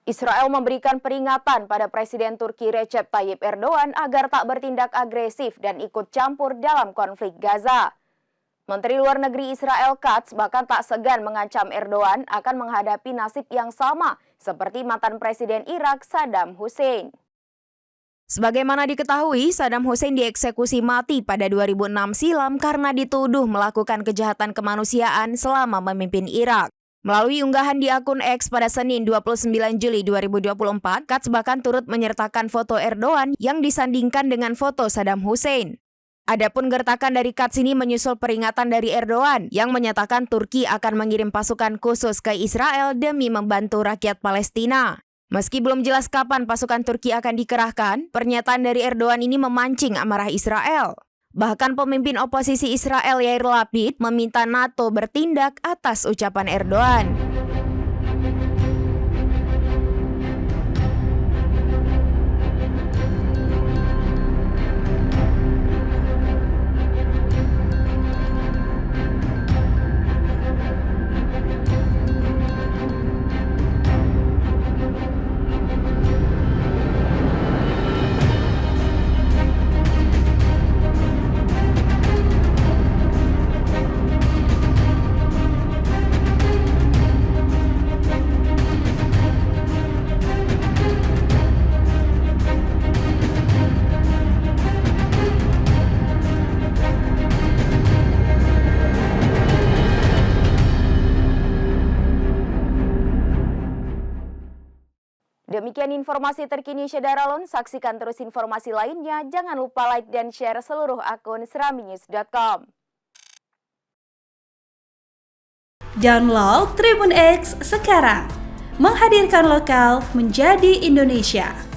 Israel memberikan peringatan pada Presiden Turki Recep Tayyip Erdogan agar tak bertindak agresif dan ikut campur dalam konflik Gaza. Menteri Luar Negeri Israel Katz bahkan tak segan mengancam Erdogan akan menghadapi nasib yang sama seperti mantan Presiden Irak Saddam Hussein. Sebagaimana diketahui, Saddam Hussein dieksekusi mati pada 2006 silam karena dituduh melakukan kejahatan kemanusiaan selama memimpin Irak. Melalui unggahan di akun X pada Senin 29 Juli 2024, Katz bahkan turut menyertakan foto Erdogan yang disandingkan dengan foto Saddam Hussein. Adapun gertakan dari Katz ini menyusul peringatan dari Erdogan yang menyatakan Turki akan mengirim pasukan khusus ke Israel demi membantu rakyat Palestina. Meski belum jelas kapan pasukan Turki akan dikerahkan, pernyataan dari Erdogan ini memancing amarah Israel. Bahkan pemimpin oposisi Israel Yair Lapid meminta NATO bertindak atas ucapan Erdogan. Demikian informasi terkini Syederalon, saksikan terus informasi lainnya. Jangan lupa like dan share seluruh akun seraminews.com. Download Tribun X sekarang, menghadirkan lokal menjadi Indonesia.